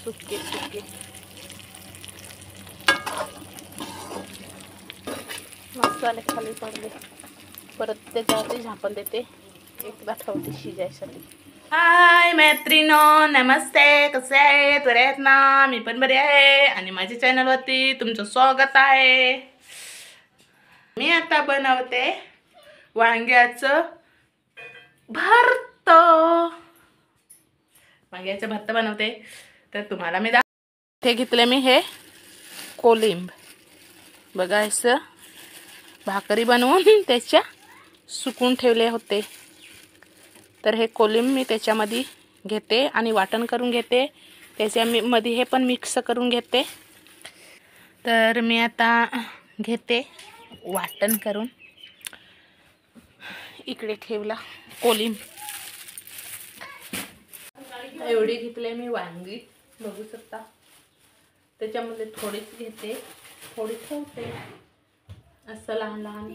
सुके सुके मसाले खाली पडले. परत त्याच्यावरती झाकण देते, एकदा ठेवते शिजायसाठी. हाय मैत्रिणो, नमस्ते. कसे आहे? बरे आहेत ना? मी पण बरी आहे आणि माझ्या चॅनलवरती तुमचं स्वागत आहे. मी आता बनवते वांग्याचं भरत. वांग्याचं भरत बनवते. तर तुम्हाला मी ते घेतले मी हे कोलिंब. बघायचं भाकरी बनवून त्याच्या सुकून ठेवले होते. तर हे कोलिंब मी त्याच्यामध्ये घेते आणि वाटण करून घेते. त्याच्यामध्ये हे पण मिक्स करून घेते. तर मी आता घेते वाटण करून. इकडे ठेवला कोलिंब. एवढी घेतले मी वांगी, बघू शकता. त्याच्यामध्ये थोडीच घेते, थोडी ठेवते. असं लहान लहान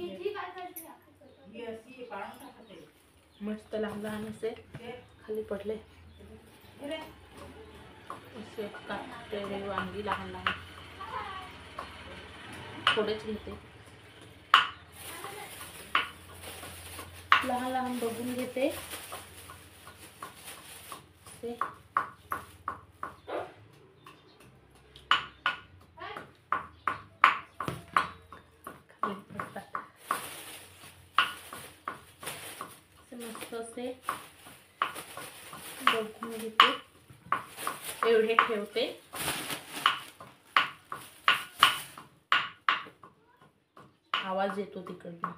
मस्त लहान लहान असे खाली पडले. असे कापते वांगी लहान लहान, थोडेच घेते. लहान लहान बघून घेते. ते मस्त असे बघून घेते. एवढे ठेवते. आवाज येतो तिकडनं.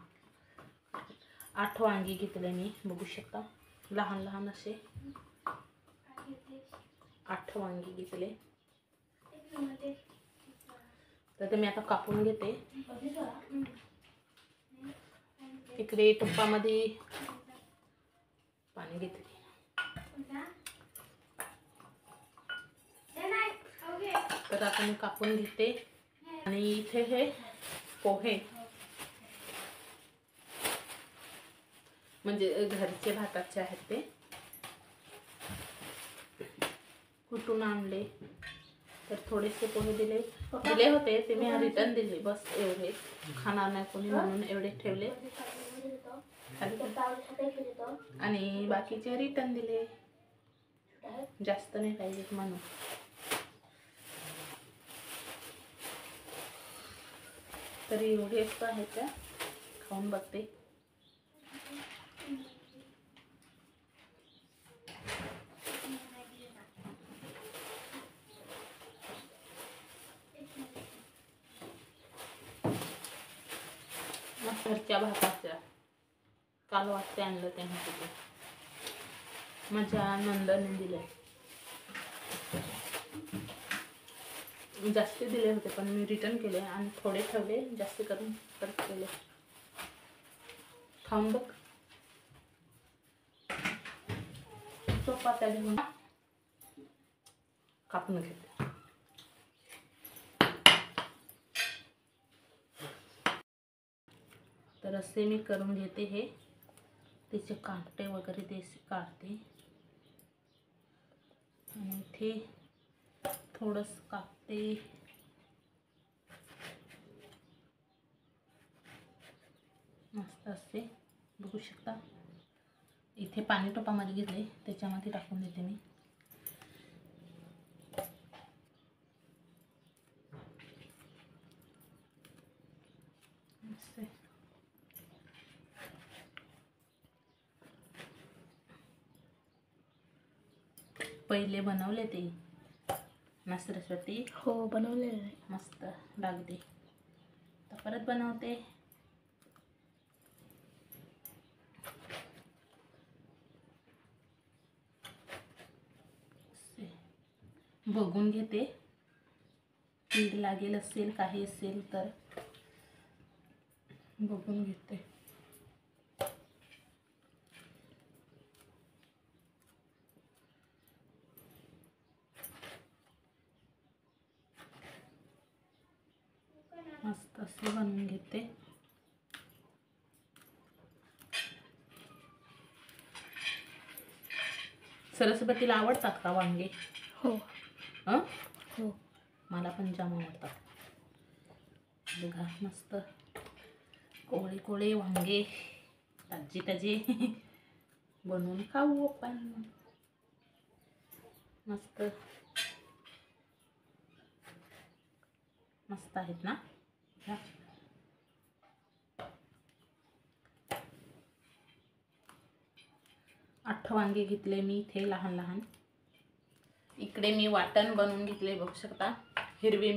8 वांगी घेतले मी, बघू शकता. लहान लहान असे 8 वांगी घेतले. तर ते मी आता कापून घेते. तिकडे टप्पामध्ये पाणी घेते. तर आता मी कापून घेते. आणि इथे हे पोहे म्हणजे घरचे भाताचे आहेत. ते कुठून आणले. तर थोडेसे पोहे दिले होते, ते मी रिटर्न दिले. बस एवढे खाणार नाही कोणी म्हणून एवढे ठेवले आणि बाकीचे रिटर्न दिले. जास्त नाही पाहिजेत म्हणून. तरी एवढे आहेत का खाऊन बघते. घरच्या भाताच्या काल वाटते आणलं त्यांनी. तिथे माझ्या नंदने दिले. जास्त दिले होते पण मी रिटर्न केले आणि थोडे ठेवले. जास्त करून परत केले. खाऊन बघ. सोपा त्याने कापून घेते. तर असे मी करून घेते. हे त्याचे कांटे वगैरे ते काढते आणि इथे थोडंसं कापते. मस्त असे बघू शकता. इथे पाणी टोपामध्ये घेतले, त्याच्यामध्ये टाकून देते मी. पहिले बनवले ते ना सरस्वती. हो बनवले. मस्त लागते. तर परत बनवते. बघून घेते. कीड लागेल असेल काही असेल तर बघून घेते. मस्त असे बनवून घेते. सरस्वतीला आवडतात का वांगे? हो. हां हो, मला पण जाम आवडतात. बघा मस्त कोळे कोळे वांगे ताजे ताजे बनवून खाऊ आपण. मस्त मस्त आहेत ना. 8 वांगे घेतले मी इथे लहान लहान. इकडे मी वाटण बनवून घेतले बघू शकता. हिरवी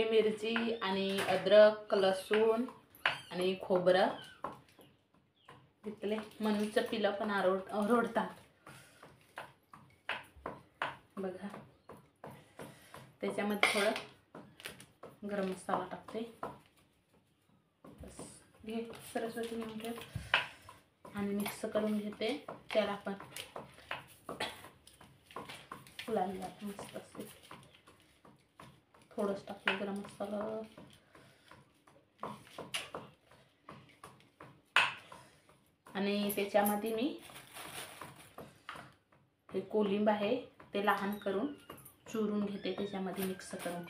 मिरची आणि अद्रक लसूण आणि खोबरं घेतले. मनूचं पिलं पण ओरडतात बघा. त्याच्यामध्ये थोडं गरम मसाला टाकते. बस घे सरस्वती नेऊन ठेव. आणि मिक्स करून घेते. त्याला पण फुलायला मस्त असे थोडंच टाकले गरम मसाला. आणि त्याच्यामध्ये मी हे कोलिंब आहे ते लहान करून चुरून घेते. त्याच्यामध्ये मिक्स करून.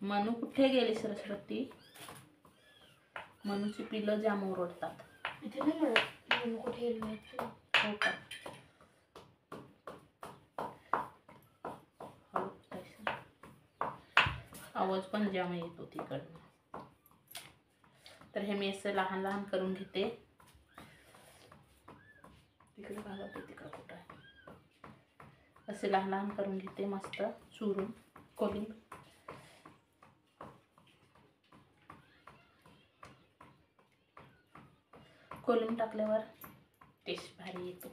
मनू कुठे गेली सरस्वती? मनूची पिलं जाम ओरडतात. हो का? आवाज पण जाम येतो तिकडनं. तर हे मी असं लहान लहान करून घेते. तिकडे बघा ते तिकडे कुठं आहे. असे लहान लहान करून घेते मस्त चुरून कोलिंब. कोलिंब टाकल्यावर टेस्ट भारी येतो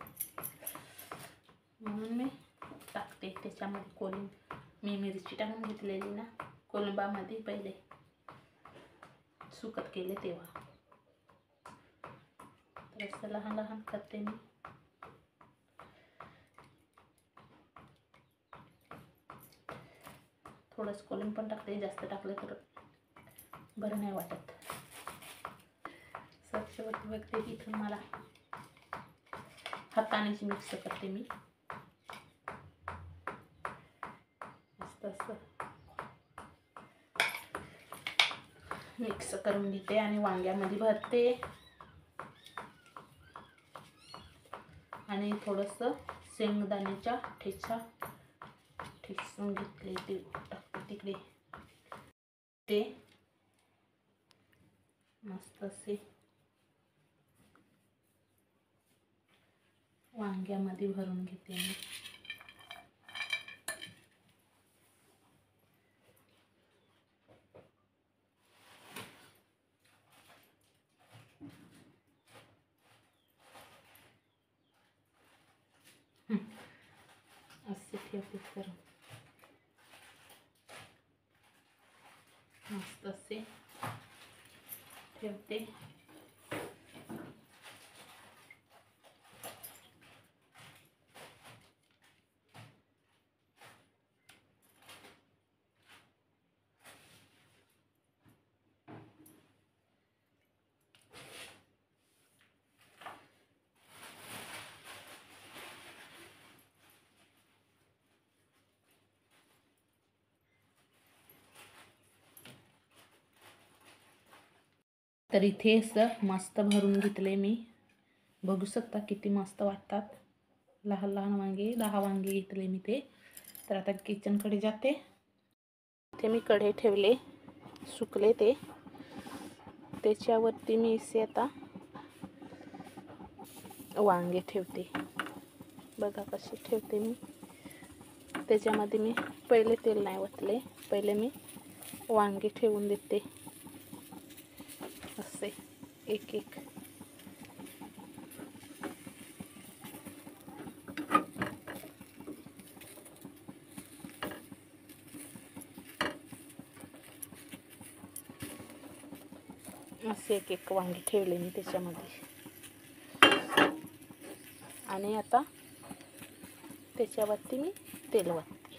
म्हणून मी टाकते त्याच्यामध्ये कोलिंब. मी मिरची टाकून घेतलेली ना कोलिंबामध्ये पहिले सुकत केले तेव्हा. तर असं लहान लहान करते मी. थोडंच कोलिंब पण टाकते. जास्त टाकलं तर बरं नाही वाटत. सरस्वती बघते इथून मला हातानेच मिक्स करते मी. मस्त असं मिक्स करून घेते आणि वांग्यामध्ये भरते. आणि थोडंसं शेंगदाण्याचा ठेचा ठेचून घेतले ते टाकते तिकडे. ते मस्त असे वांग्यामध्ये भरून घेते मी. असे ठेवते तर मस्त असे ठेवते. तर इथे असं मस्त भरून घेतले मी. बघू शकता किती मस्त वाटतात. लहान लहान वांगे 10 वांगे घेतले मी ते. तर आता किचनकडे जाते. इथे मी कढई ठेवले सुकले ते. त्याच्यावरती मी इसे आता वांगे ठेवते. बघा कसे ठेवते मी. त्याच्यामध्ये मी पहिले तेल नाही ओतले. पहिले मी वांगे ठेवून देते असे एक एक. असे एक एक वांगे ठेवले मी त्याच्यामध्ये. आणि आता त्याच्यावरती मी तेल ओतते.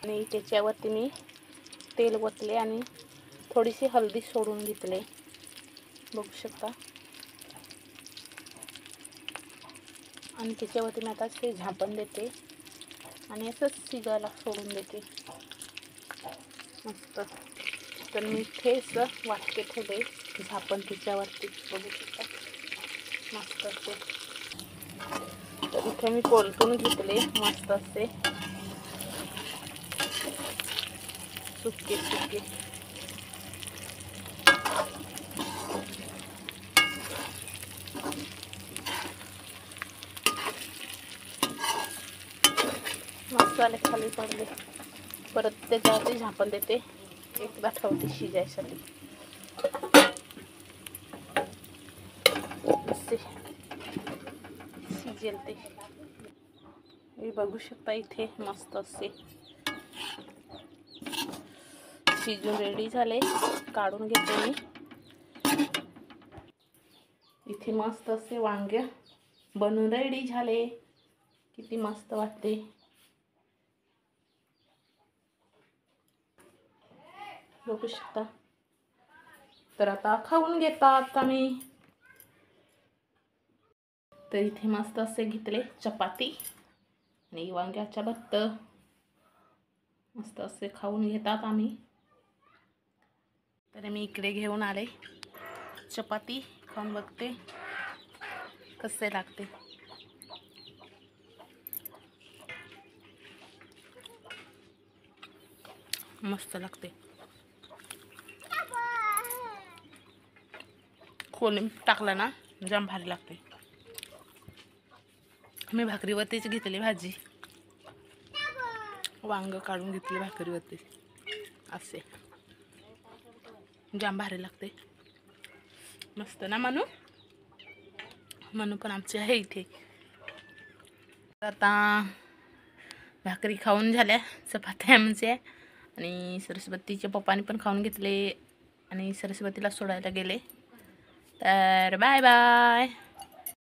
आणि त्याच्यावरती मी तेल ओतले आणि थोडीशी हळदी सोडून घेतले. बघू शकता आणि त्याच्यावरती मी आता ते झापण देते आणि असंच शिजायला सोडून देते मस्त. तर मी इथेच वाटके ठेवले झापण त्याच्यावरती, बघू शकता मस्त असे. तर इथे मी कोलटून घेतले मस्त असे सुके सुके. मसाले खाली पडले, परत त्याच्यावरती झापण देते, एकदा ठेवते शिजायसाठी. शिजेल ते. हे बघू शकता इथे मस्त असे शिजून रेडी झाले. काढून घेते मी. इथे मस्त असे वांगे बनून रेडी झाले. किती मस्त वाटते. बघू शकता. तर आता खाऊन घेतात आम्ही. तर इथे मस्त असे घेतले चपाती आणि वांग्याच्या भत्त, मस्त असे खाऊन घेतात आम्ही. तर मी इकडे घेऊन आले चपाती, खाऊन बघते कसे लागते. मस्त लागते. कोलिंब टाकला ना जाम भारी लागते. मी भाकरीवरतीच घेतली भाजी, वांग काढून घेतली भाकरीवरती असे, जाम भारी लागते. मस्त ना मनू? मनू पण आमची आहे इथे. आता भाकरी खाऊन झाल्या, चपात्या आमच्या, आणि सरस्वतीच्या पप्पाने पण खाऊन घेतले आणि सरस्वतीला सोडायला गेले. तर बाय बाय.